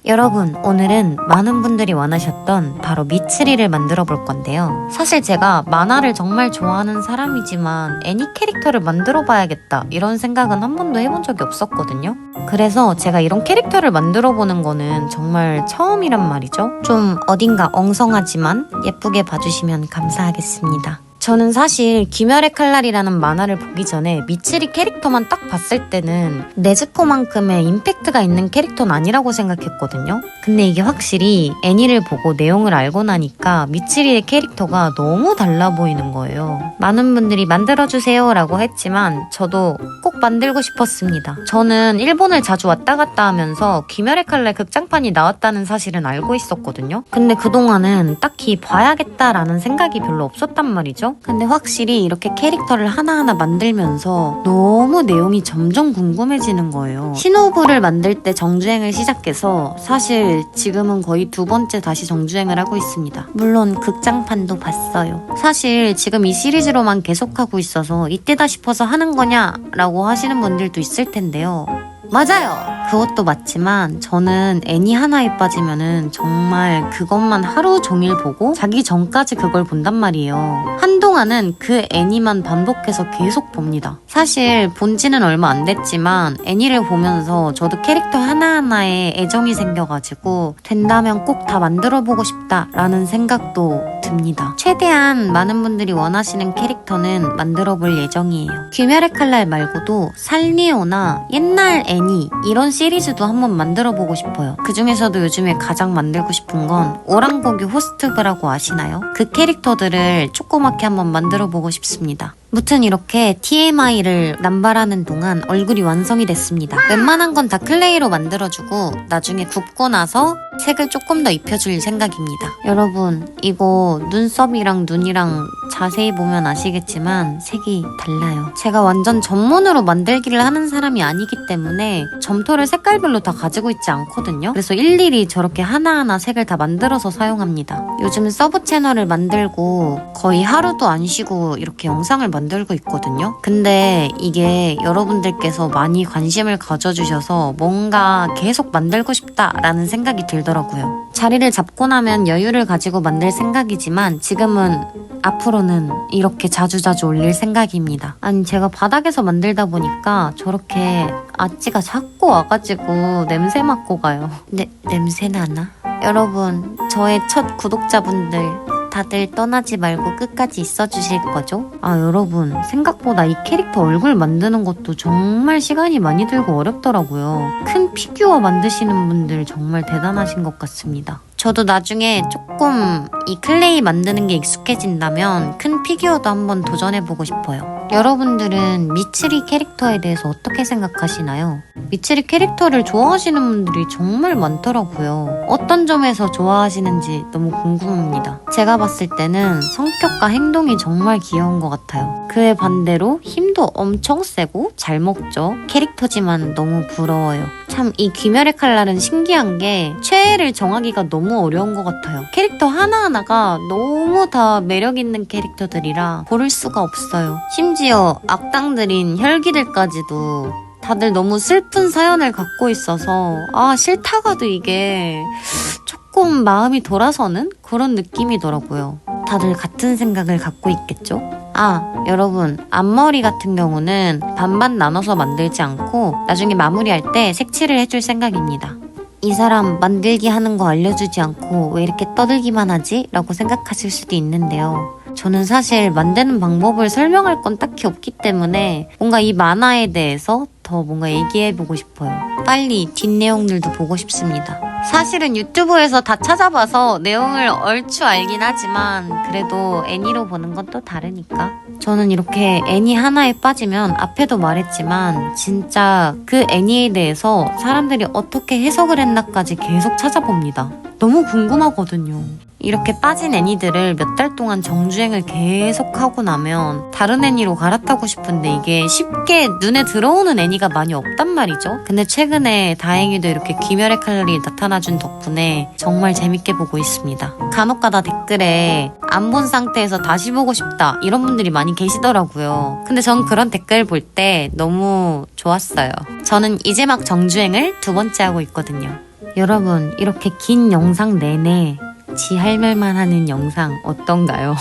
여러분, 오늘은 많은 분들이 원하셨던 바로 미츠리를 만들어 볼 건데요. 사실 제가 만화를 정말 좋아하는 사람이지만 애니 캐릭터를 만들어 봐야겠다 이런 생각은 한 번도 해본 적이 없었거든요. 그래서 제가 이런 캐릭터를 만들어 보는 거는 정말 처음이란 말이죠. 좀 어딘가 엉성하지만 예쁘게 봐주시면 감사하겠습니다. 저는 사실 귀멸의 칼날이라는 만화를 보기 전에 미츠리 캐릭터만 딱 봤을 때는 네즈코만큼의 임팩트가 있는 캐릭터는 아니라고 생각했거든요. 근데 이게 확실히 애니를 보고 내용을 알고 나니까 미츠리의 캐릭터가 너무 달라 보이는 거예요. 많은 분들이 만들어주세요 라고 했지만 저도 꼭 만들고 싶었습니다. 저는 일본을 자주 왔다 갔다 하면서 귀멸의 칼날 극장판이 나왔다는 사실은 알고 있었거든요. 근데 그동안은 딱히 봐야겠다라는 생각이 별로 없었단 말이죠. 근데 확실히 이렇게 캐릭터를 하나하나 만들면서 너무 내용이 점점 궁금해지는 거예요. 신호부를 만들 때 정주행을 시작해서 사실 지금은 거의 2번째 다시 정주행을 하고 있습니다. 물론 극장판도 봤어요. 사실 지금 이 시리즈로만 계속하고 있어서 이때다 싶어서 하는 거냐 라고 하시는 분들도 있을 텐데요. 맞아요. 그것도 맞지만 저는 애니 하나에 빠지면은 정말 그것만 하루 종일 보고 자기 전까지 그걸 본단 말이에요. 한동안은 그 애니만 반복해서 계속 봅니다. 사실 본 지는 얼마 안 됐지만 애니를 보면서 저도 캐릭터 하나하나에 애정이 생겨가지고 된다면 꼭 다 만들어보고 싶다라는 생각도 듭니다. 최대한 많은 분들이 원하시는 캐릭터는 만들어볼 예정이에요. 귀멸의 칼날 말고도 살리오나 옛날 애니 이런 시리즈도 한번 만들어보고 싶어요. 그 중에서도 요즘에 가장 만들고 싶은 건 오랑고기 호스트부라고 아시나요? 그 캐릭터들을 조그맣게 한번 만들어보고 싶습니다. 무튼 이렇게 TMI를 남발하는 동안 얼굴이 완성이 됐습니다. 웬만한 건 다 클레이로 만들어주고 나중에 굽고 나서 색을 조금 더 입혀줄 생각입니다. 여러분, 이거 눈썹이랑 눈이랑 자세히 보면 아시겠지만 색이 달라요. 제가 완전 전문으로 만들기를 하는 사람이 아니기 때문에 점토를 색깔별로 다 가지고 있지 않거든요. 그래서 일일이 저렇게 하나하나 색을 다 만들어서 사용합니다. 요즘 서브 채널을 만들고 거의 하루도 안 쉬고 이렇게 영상을 만들고 있거든요. 근데 이게 여러분들께서 많이 관심을 가져주셔서 뭔가 계속 만들고 싶다라는 생각이 들더라고요. 자리를 잡고 나면 여유를 가지고 만들 생각이지만 지금은 앞으로는 이렇게 자주자주 올릴 생각입니다. 아니, 제가 바닥에서 만들다 보니까 저렇게 아찌가 자꾸 와가지고 냄새 맡고 가요. 냄새 나나? 여러분, 저의 첫 구독자분들 다들 떠나지 말고 끝까지 있어주실 거죠? 아, 여러분, 생각보다 이 캐릭터 얼굴 만드는 것도 정말 시간이 많이 들고 어렵더라고요. 큰 피규어 만드시는 분들 정말 대단하신 것 같습니다. 저도 나중에 조금 이 클레이 만드는 게 익숙해진다면 큰 피규어도 한번 도전해보고 싶어요. 여러분들은 미츠리 캐릭터에 대해서 어떻게 생각하시나요? 미츠리 캐릭터를 좋아하시는 분들이 정말 많더라고요. 어떤 점에서 좋아하시는지 너무 궁금합니다. 제가 봤을 때는 성격과 행동이 정말 귀여운 것 같아요. 그에 반대로 힘도 엄청 세고 잘 먹죠. 캐릭터지만 너무 부러워요. 참, 이 귀멸의 칼날은 신기한 게 최애를 정하기가 너무 어려운 것 같아요. 캐릭터 하나하나가 너무 다 매력있는 캐릭터들이라 고를 수가 없어요. 심지어 악당들인 혈기들까지도 다들 너무 슬픈 사연을 갖고 있어서 싫다가도 이게 조금 마음이 돌아서는 그런 느낌이더라고요. 다들 같은 생각을 갖고 있겠죠? 여러분, 앞머리 같은 경우는 반반 나눠서 만들지 않고 나중에 마무리할 때 색칠을 해줄 생각입니다. 이 사람 만들기 하는 거 알려주지 않고 왜 이렇게 떠들기만 하지? 라고 생각하실 수도 있는데요. 저는 사실 만드는 방법을 설명할 건 딱히 없기 때문에 뭔가 이 만화에 대해서 더 뭔가 얘기해보고 싶어요. 빨리 뒷내용들도 보고 싶습니다. 사실은 유튜브에서 다 찾아봐서 내용을 얼추 알긴 하지만 그래도 애니로 보는 건 또 다르니까. 저는 이렇게 애니 하나에 빠지면 앞에도 말했지만 진짜 그 애니에 대해서 사람들이 어떻게 해석을 했나까지 계속 찾아봅니다. 너무 궁금하거든요. 이렇게 빠진 애니들을 몇 달 동안 정주행을 계속 하고 나면 다른 애니로 갈아타고 싶은데 이게 쉽게 눈에 들어오는 애니가 많이 없단 말이죠. 근데 최근에 다행히도 이렇게 귀멸의 칼날이 나타나준 덕분에 정말 재밌게 보고 있습니다. 간혹가다 댓글에 안 본 상태에서 다시 보고 싶다 이런 분들이 많이 계시더라고요. 근데 전 그런 댓글 볼 때 너무 좋았어요. 저는 이제 막 정주행을 2번째 하고 있거든요. 여러분, 이렇게 긴 영상 내내 지 할 말만 하는 영상 어떤가요?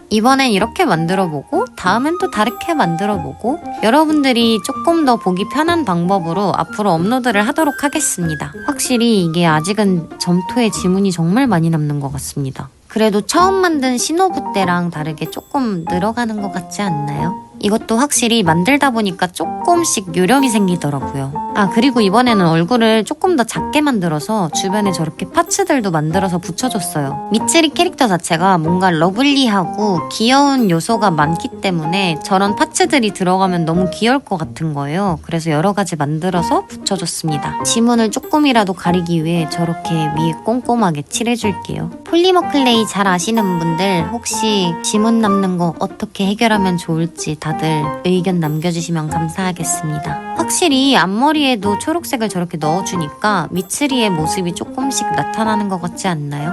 이번엔 이렇게 만들어보고 다음엔 또 다르게 만들어보고 여러분들이 조금 더 보기 편한 방법으로 앞으로 업로드를 하도록 하겠습니다. 확실히 이게 아직은 점토의 지문이 정말 많이 남는 것 같습니다. 그래도 처음 만든 신호부 때랑 다르게 조금 늘어가는 것 같지 않나요? 이것도 확실히 만들다 보니까 조금씩 요령이 생기더라고요. 아, 그리고 이번에는 얼굴을 조금 더 작게 만들어서 주변에 저렇게 파츠들도 만들어서 붙여줬어요. 미츠리 캐릭터 자체가 뭔가 러블리하고 귀여운 요소가 많기 때문에 저런 파츠들이 들어가면 너무 귀여울 것 같은 거예요. 그래서 여러 가지 만들어서 붙여줬습니다. 지문을 조금이라도 가리기 위해 저렇게 위에 꼼꼼하게 칠해줄게요. 폴리머 클레이 잘 아시는 분들 혹시 지문 남는 거 어떻게 해결하면 좋을지 다들 의견 남겨주시면 감사하겠습니다. 확실히 앞머리에도 초록색을 저렇게 넣어주니까 미츠리의 모습이 조금씩 나타나는 것 같지 않나요?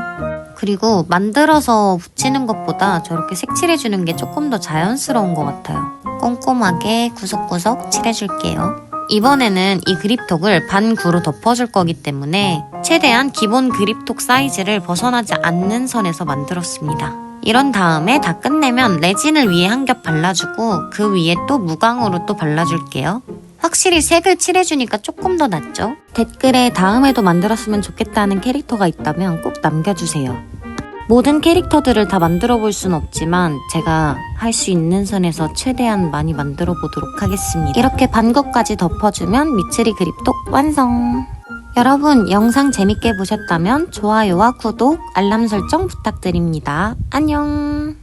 그리고 만들어서 붙이는 것보다 저렇게 색칠해주는 게 조금 더 자연스러운 것 같아요. 꼼꼼하게 구석구석 칠해줄게요. 이번에는 이 그립톡을 반구로 덮어줄 거기 때문에 최대한 기본 그립톡 사이즈를 벗어나지 않는 선에서 만들었습니다. 이런 다음에 다 끝내면 레진을 위에 한 겹 발라주고 그 위에 또 무광으로 또 발라줄게요. 확실히 색을 칠해주니까 조금 더 낫죠? 댓글에 다음에도 만들었으면 좋겠다는 캐릭터가 있다면 꼭 남겨주세요. 모든 캐릭터들을 다 만들어 볼 순 없지만 제가 할 수 있는 선에서 최대한 많이 만들어 보도록 하겠습니다. 이렇게 반것까지 덮어주면 미츠리 그립톡 완성! 여러분, 영상 재밌게 보셨다면 좋아요와 구독, 알람 설정 부탁드립니다. 안녕!